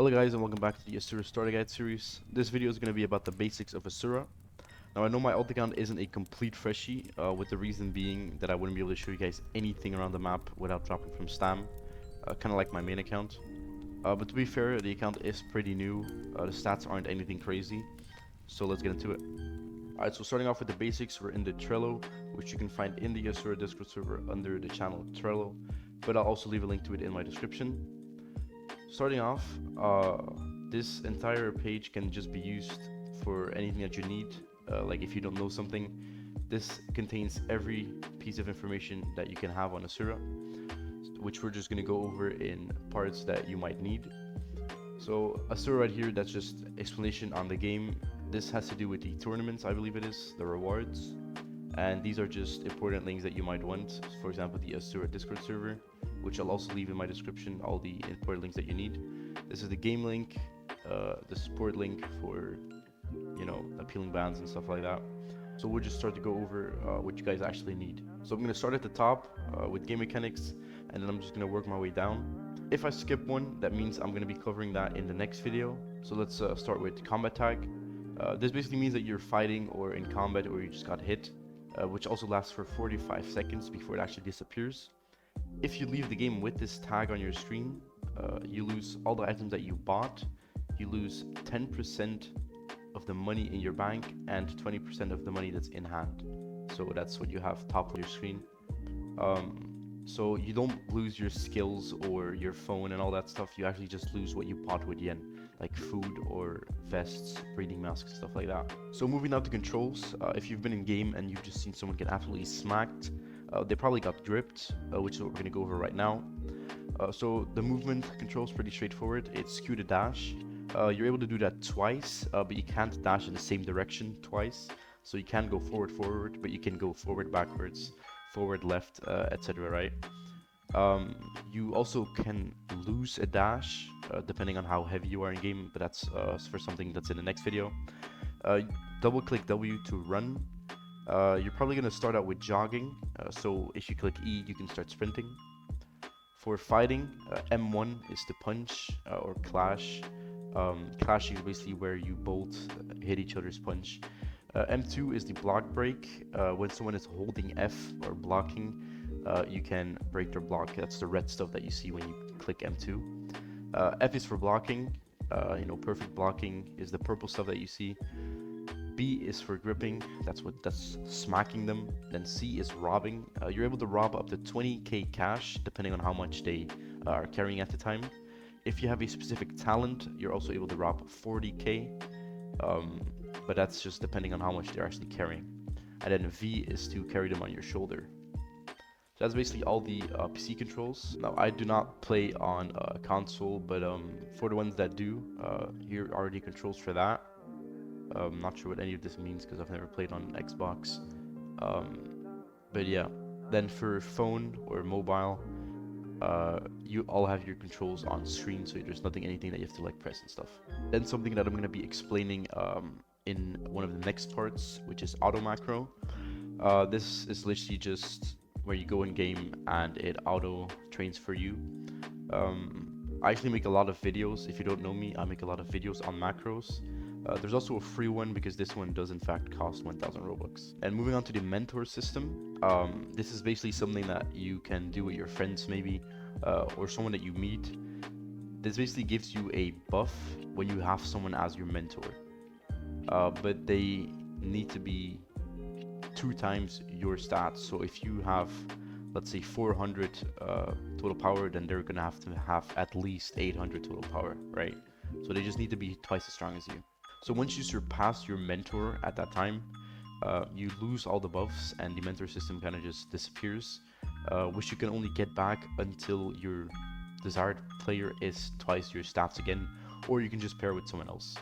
Hello guys and welcome back to the Asura Starter Guide series. This video is going to be about the basics of Asura. Now I know my alt account isn't a complete freshie, with the reason being that I wouldn't be able to show you guys anything around the map without dropping from Stam, kind of like my main account. But to be fair, the account is pretty new, the stats aren't anything crazy, so let's get into it. Alright, so starting off with the basics, we're in the Trello, which you can find in the Asura Discord server under the channel Trello, but I'll also leave a link to it in my description. Starting off, this entire page can just be used for anything that you need. Like if you don't know something, this contains every piece of information that you can have on Asura, which we're just going to go over in parts that you might need. So Asura right here, that's just explanation on the game. This has to do with the tournaments, I believe it is, the rewards. And these are just important links that you might want. For example, the Asura Discord server, which I'll also leave in my description, all the important links that you need. This is the game link, the support link for, appealing bans and stuff like that. So we'll just start to go over what you guys actually need. So I'm going to start at the top with game mechanics, and then I'm just going to work my way down. If I skip one, that means I'm going to be covering that in the next video. So let's start with combat tag. This basically means that you're fighting or in combat or you just got hit, which also lasts for 45 seconds before it actually disappears. If you leave the game with this tag on your screen, you lose all the items that you bought, you lose 10% of the money in your bank and 20% of the money that's in hand. So that's what you have top of your screen. So you don't lose your skills or your phone and all that stuff, you actually just lose what you bought with yen, like food or vests, breathing masks, stuff like that. So moving on to controls, if you've been in game and you've just seen someone get absolutely smacked, they probably got gripped, which is what we're going to go over right now. So the movement control is pretty straightforward. It's Q to dash. You're able to do that twice, but you can't dash in the same direction twice. So you can go forward, but you can go forward, backwards, forward, left, etc. Right? You also can lose a dash depending on how heavy you are in game, but that's for something that's in the next video. Double click W to run. You're probably going to start out with jogging, so if you click E you can start sprinting. For fighting, M1 is to punch or clash. Clashing is basically where you both hit each other's punch. M2 is the block break. When someone is holding F or blocking, you can break their block. That's the red stuff that you see when you click M2. F is for blocking. Perfect blocking is the purple stuff that you see. B is for gripping, that's smacking them. Then C is robbing. You're able to rob up to 20k cash depending on how much they are carrying at the time. If you have a specific talent, you're also able to rob 40k, but that's just depending on how much they're actually carrying. And then V is to carry them on your shoulder. So that's basically all the PC controls. Now I do not play on console, but for the ones that do, here are the controls for that. I'm not sure what any of this means because I've never played on Xbox. But yeah, then for phone or mobile, you all have your controls on screen, so there's anything that you have to like press and stuff. Then something that I'm going to be explaining in one of the next parts, which is auto macro. This is literally just where you go in game and it auto trains for you. I actually make a lot of videos. If you don't know me, I make a lot of videos on macros. There's also a free one because this one does in fact cost 1000 Robux. And moving on to the mentor system, this is basically something that you can do with your friends maybe, or someone that you meet. This basically gives you a buff when you have someone as your mentor, but they need to be 2 times your stats. So if you have, let's say 400 total power, then they're gonna have to have at least 800 total power, right? So they just need to be twice as strong as you. So once you surpass your mentor at that time, you lose all the buffs and the mentor system kind of just disappears, which you can only get back until your desired player is twice your stats again, or you can just pair with someone else.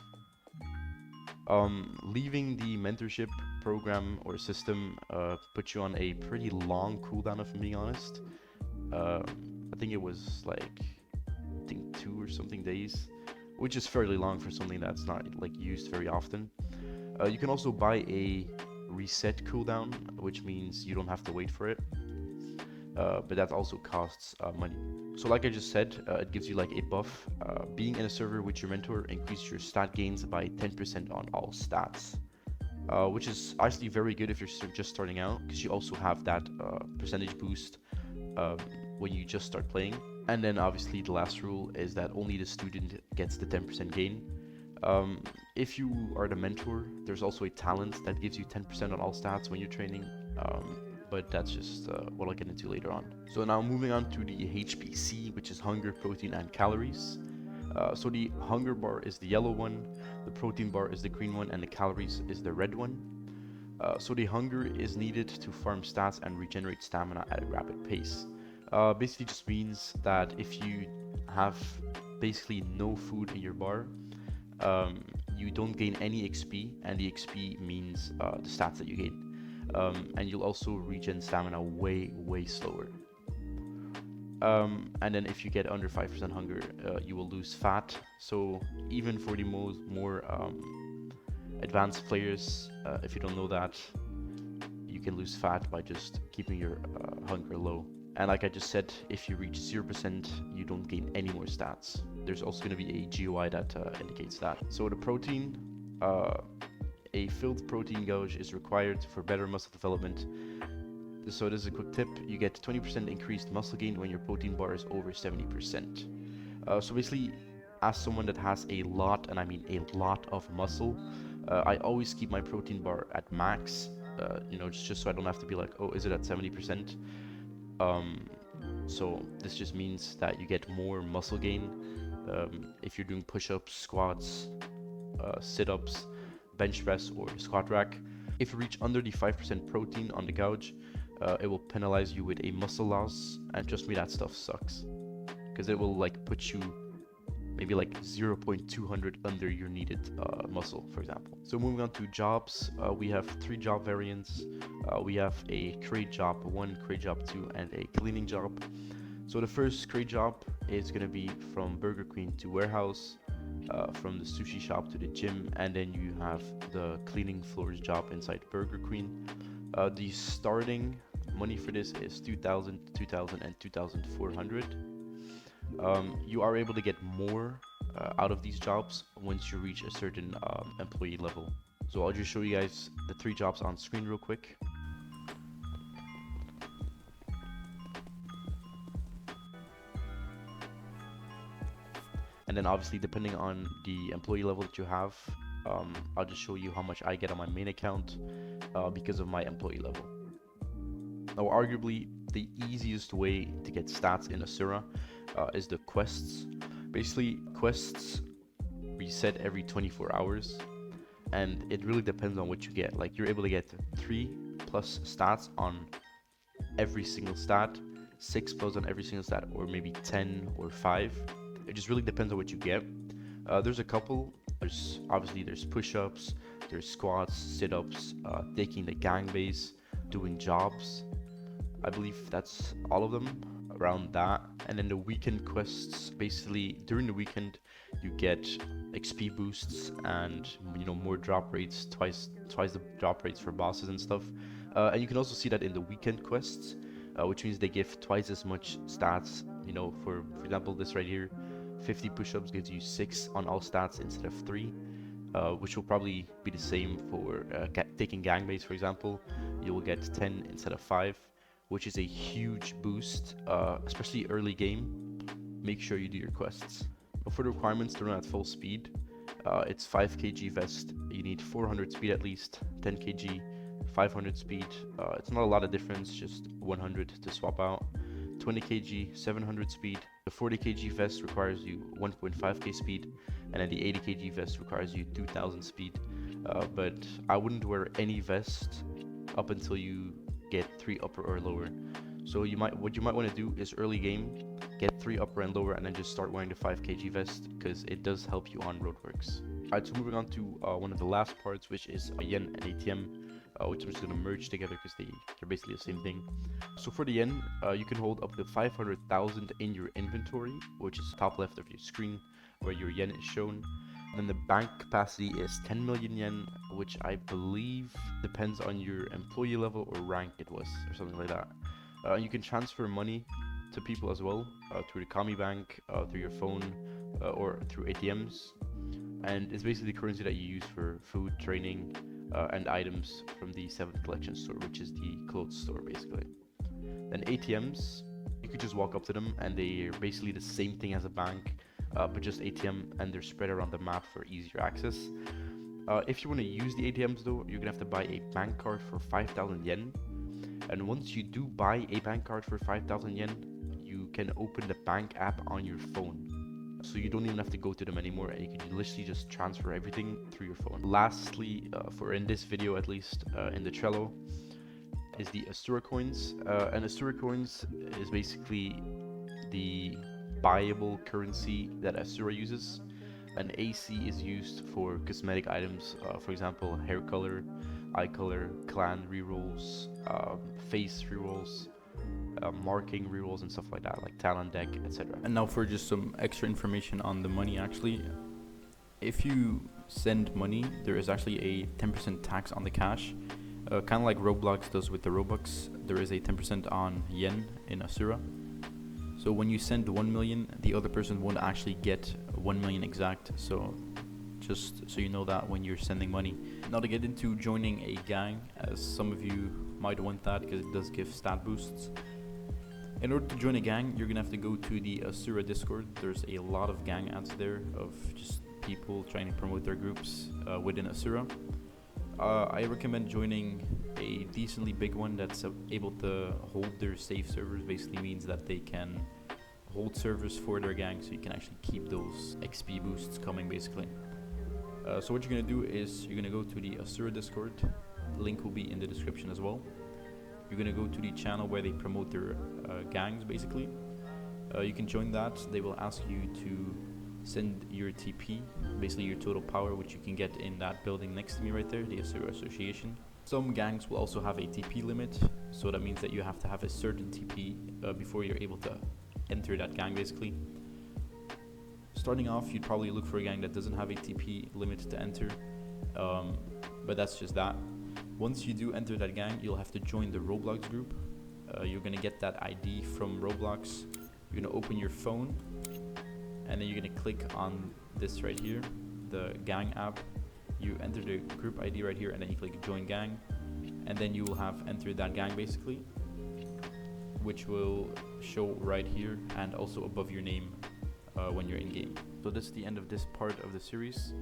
Leaving the mentorship program or system puts you on a pretty long cooldown, if I'm being honest. I think it was like 2 or something days, which is fairly long for something that's not used very often. You can also buy a reset cooldown, which means you don't have to wait for it. but that also costs money. So like I just said, it gives you like a buff. Being in a server with your mentor increases your stat gains by 10% on all stats, which is actually very good if you're just starting out, because you also have that percentage boost um, when you just start playing. And then obviously the last rule is that only the student gets the 10% gain. If you are the mentor, there's also a talent that gives you 10% on all stats when you're training, but that's just what I'll get into later on. So now moving on to the HPC, which is hunger, protein, and calories. So the hunger bar is the yellow one, the protein bar is the green one, and the calories is the red one. So the hunger is needed to farm stats and regenerate stamina at a rapid pace. Basically just means that if you have basically no food in your bar, you don't gain any XP, and the XP means the stats that you gain. And you'll also regen stamina way slower. And then if you get under 5% hunger, you will lose fat. So even for the more advanced players, if you don't know that, you can lose fat by just keeping your hunger low. And like I just said, if you reach 0%, you don't gain any more stats. There's also going to be a GUI that indicates that. So the protein, a filled protein gauge is required for better muscle development. So this is a quick tip: you get 20% increased muscle gain when your protein bar is over 70%. So basically, as someone that has a lot, and I mean a lot of muscle, I always keep my protein bar at max, just so I don't have to be like, oh, is it at 70%? So this just means that you get more muscle gain if you're doing push-ups, squats, sit-ups, bench press, or squat rack. If you reach under the 5% protein on the gauge, it will penalize you with a muscle loss, and trust me, that stuff sucks, because it will like put you maybe like 0.200 under your needed muscle, for example. So moving on to jobs, we have 3 job variants. We have a crate job 1, crate job 2, and a cleaning job. So the first crate job is going to be from Burger Queen to warehouse, from the sushi shop to the gym, and then you have the cleaning floors job inside Burger Queen. The starting money for this is 2,000, 2,000, and 2,400. You are able to get more out of these jobs once you reach a certain employee level. So I'll just show you guys the 3 jobs on screen real quick. And then obviously, depending on the employee level that you have, I'll just show you how much I get on my main account because of my employee level. Now, arguably, the easiest way to get stats in Asura is the quests. Basically, quests reset every 24 hours, and it really depends on what you get. Like, you're able to get 3+ stats on every single stat, 6+ on every single stat, or maybe 10 or 5. It just really depends on what you get. There's a couple. There's push-ups, there's squats, sit-ups, taking the gangbase, doing jobs. I believe that's all of them around that. And then the weekend quests, basically during the weekend you get XP boosts and more drop rates, twice the drop rates for bosses and stuff. And you can also see that in the weekend quests, which means they give twice as much stats. For example, this right here, 50 push-ups gives you 6 on all stats instead of 3, which will probably be the same for taking gangbase, for example. You will get 10 instead of 5, which is a huge boost, especially early game. Make sure you do your quests. But for the requirements to run at full speed, it's 5 kg vest. You need 400 speed at least, 10 kg, 500 speed. It's not a lot of difference, just 100 to swap out. 20 kg, 700 speed. The 40 kg vest requires you 1.5k speed, and then the 80 kg vest requires you 2000 speed. But I wouldn't wear any vest up until you get 3 upper or lower. So what you might want to do is early game, get 3 upper and lower, and then just start wearing the 5 kg vest, because it does help you on roadworks. Alright, so moving on to one of the last parts, which is a yen and ATM, which I'm just going to merge together because they're basically the same thing. So for the yen, you can hold up to 500,000 in your inventory, which is top left of your screen where your yen is shown. Then the bank capacity is 10 million yen, which I believe depends on your employee level or rank it was, or something like that. You can transfer money to people as well through the Kami Bank, through your phone, or through ATMs. And it's basically the currency that you use for food, training, and items from the 7th Collection store, which is the clothes store basically. Then ATMs, you could just walk up to them and they're basically the same thing as a bank, but just ATM, and they're spread around the map for easier access. If you want to use the ATMs though, you're gonna have to buy a bank card for 5,000 yen. And once you do buy a bank card for 5,000 yen, you can open the bank app on your phone. So you don't even have to go to them anymore, and you can literally just transfer everything through your phone. Lastly, for in this video at least, in the Trello, is the Asura coins. And Asura coins is basically the buyable currency that Asura uses. And AC is used for cosmetic items, for example, hair color, eye color, clan rerolls, face rerolls, marking rerolls and stuff like that, like talent deck, etc. And now for just some extra information on the money actually. If you send money, there is actually a 10% tax on the cash. Kind of like Roblox does with the Robux, there is a 10% on yen in Asura. So when you send 1 million, the other person won't actually get 1 million exact. So just so you know that when you're sending money. Now to get into joining a gang, as some of you might want that because it does give stat boosts. In order to join a gang, you're gonna have to go to the Asura Discord. There's a lot of gang ads there of just people trying to promote their groups within Asura. I recommend joining a decently big one that's able to hold their safe servers. Basically means that they can hold servers for their gang, so you can actually keep those XP boosts coming basically. So what you're going to do is you're going to go to the Asura Discord. Link will be in the description as well. You're going to go to the channel where they promote their gangs basically. You can join that. They will ask you to send your TP, basically your total power, which you can get in that building next to me right there, the Asura Association. Some gangs will also have a TP limit, so that means that you have to have a certain TP before you're able to enter that gang basically. Starting off, you'd probably look for a gang that doesn't have a TP limit to enter, but that's just that. Once you do enter that gang, you'll have to join the Roblox group. You're gonna get that ID from Roblox. You're gonna open your phone, and then you're gonna click on this right here, the gang app. You enter the group ID right here, and then you click join gang, and then you will have entered that gang basically, which will show right here and also above your name when you're in game. So this is the end of this part of the series.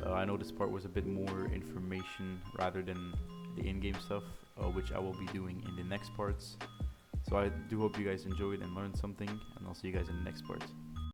I know this part was a bit more information rather than the in-game stuff, which I will be doing in the next parts. So I do hope you guys enjoyed and learned something, and I'll see you guys in the next part.